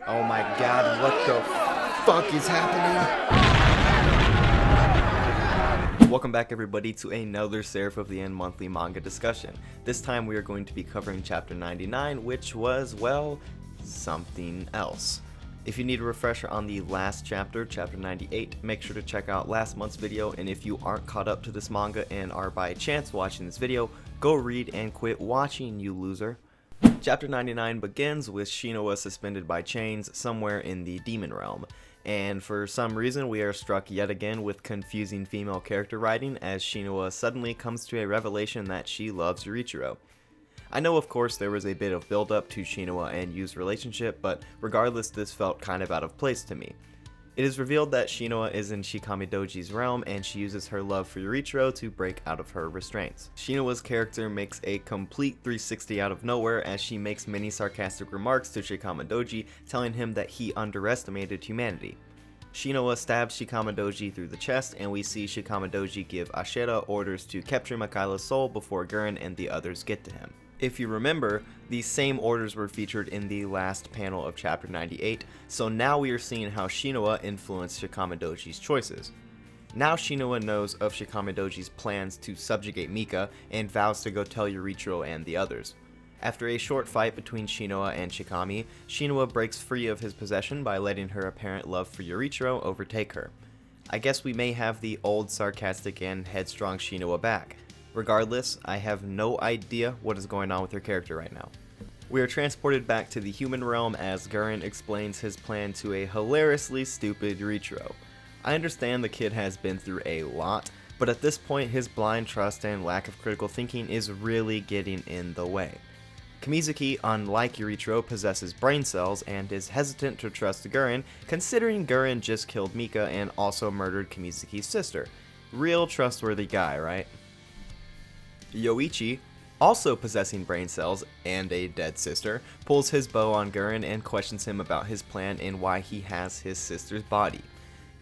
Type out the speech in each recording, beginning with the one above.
Oh my god, what the fuck is happening? Welcome back everybody to another Seraph of the End monthly manga discussion. This time we are going to be covering chapter 99, which was, well, something else. If you need a refresher on the last chapter, chapter 98, make sure to check out last month's video, and if you aren't caught up to this manga and are by chance watching this video, go read and quit watching, you loser. Chapter 99 begins with Shinoa suspended by chains somewhere in the demon realm, and for some reason we are struck yet again with confusing female character writing as Shinoa suddenly comes to a revelation that she loves Yurichiro. I know of course there was a bit of build up to Shinoa and Yu's relationship, but regardless this felt kind of out of place to me. It is revealed that Shinoa is in Shikami Doji's realm and she uses her love for Yurichiro to break out of her restraints. Shinoa's character makes a complete 360 out of nowhere as she makes many sarcastic remarks to Shikama Doji, telling him that he underestimated humanity. Shinoa stabs Shikama Doji through the chest, and we see Shikama Doji give Ashera orders to capture Makaila's soul before Gurren and the others get to him. If you remember, these same orders were featured in the last panel of chapter 98, so now we are seeing how Shinoa influenced Shikama Doji's choices. Now Shinoa knows of Shikama Doji's plans to subjugate Mika and vows to go tell Yurichiro and the others. After a short fight between Shinoa and Shikami, Shinoa breaks free of his possession by letting her apparent love for Yurichiro overtake her. I guess we may have the old sarcastic and headstrong Shinoa back. Regardless, I have no idea what is going on with her character right now. We are transported back to the human realm as Gurren explains his plan to a hilariously stupid Yurichiro. I understand the kid has been through a lot, but at this point his blind trust and lack of critical thinking is really getting in the way. Kamizuki, unlike Yurichiro, possesses brain cells and is hesitant to trust Gurren, considering Gurren just killed Mika and also murdered Kamizuki's sister. Real trustworthy guy, right? Yoichi, also possessing brain cells and a dead sister, pulls his bow on Gurren and questions him about his plan and why he has his sister's body.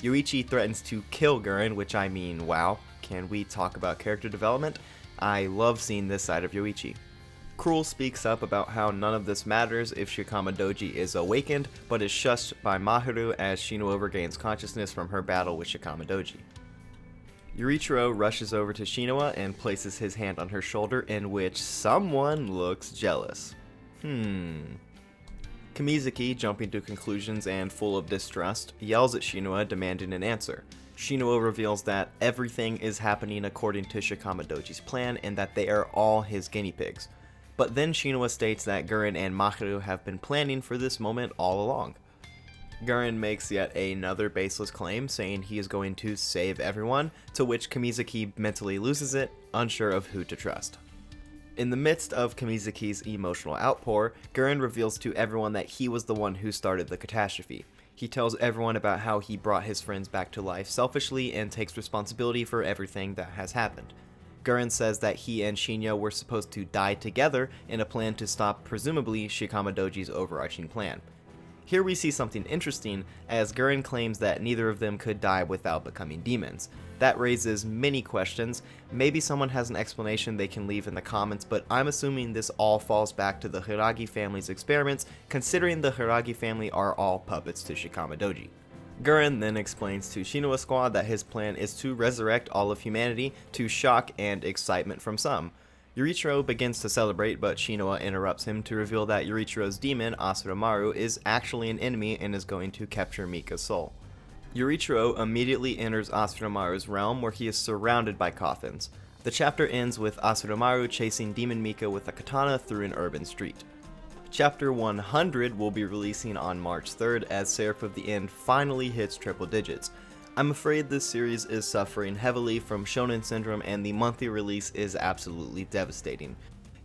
Yoichi threatens to kill Gurren, which I mean, wow, can we talk about character development? I love seeing this side of Yoichi. Cruel speaks up about how none of this matters if Shikama Doji is awakened, but is shushed by Maharu as Shinoa regains consciousness from her battle with Shikama Doji. Yurichiro rushes over to Shinoa and places his hand on her shoulder, in which someone looks jealous. Kamizuki, jumping to conclusions and full of distrust, yells at Shinoa demanding an answer. Shinoa reveals that everything is happening according to Shikama Doji's plan and that they are all his guinea pigs. But then Shinoa states that Gurren and Maharu have been planning for this moment all along. Gurren makes yet another baseless claim, saying he is going to save everyone, to which Kamizuki mentally loses it, unsure of who to trust. In the midst of Kamizuki's emotional outpour, Gurren reveals to everyone that he was the one who started the catastrophe. He tells everyone about how he brought his friends back to life selfishly and takes responsibility for everything that has happened. Gurren says that he and Shinya were supposed to die together in a plan to stop presumably Shikama Doji's overarching plan. Here we see something interesting, as Gurren claims that neither of them could die without becoming demons. That raises many questions. Maybe someone has an explanation they can leave in the comments, but I'm assuming this all falls back to the Hiragi family's experiments, considering the Hiragi family are all puppets to Shikama Doji. Gurren then explains to Shinoa Squad that his plan is to resurrect all of humanity, to shock and excitement from some. Yurichiro begins to celebrate, but Shinoa interrupts him to reveal that Yurichiro's demon, Asuramaru, is actually an enemy and is going to capture Mika's soul. Yurichiro immediately enters Asuramaru's realm, where he is surrounded by coffins. The chapter ends with Asuramaru chasing Demon Mika with a katana through an urban street. Chapter 100 will be releasing on March 3rd as Seraph of the End finally hits triple digits. I'm afraid this series is suffering heavily from shonen syndrome and the monthly release is absolutely devastating.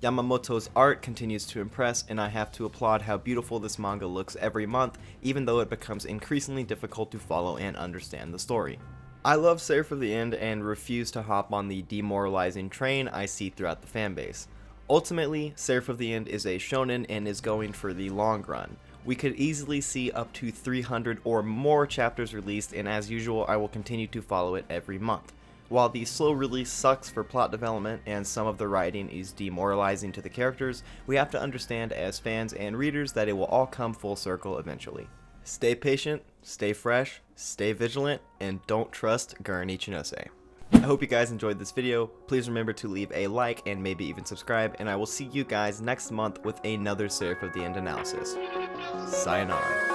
Yamamoto's art continues to impress, and I have to applaud how beautiful this manga looks every month, even though it becomes increasingly difficult to follow and understand the story. I love Seraph of the End and refuse to hop on the demoralizing train I see throughout the fanbase. Ultimately, Seraph of the End is a shonen and is going for the long run. We could easily see up to 300 or more chapters released, and as usual I will continue to follow it every month. While the slow release sucks for plot development and some of the writing is demoralizing to the characters, we have to understand as fans and readers that it will all come full circle eventually. Stay patient, stay fresh, stay vigilant, and don't trust Gurren Ichinose. I hope you guys enjoyed this video. Please remember to leave a like and maybe even subscribe, and I will see you guys next month with another Seraph of the End analysis. Sayonara.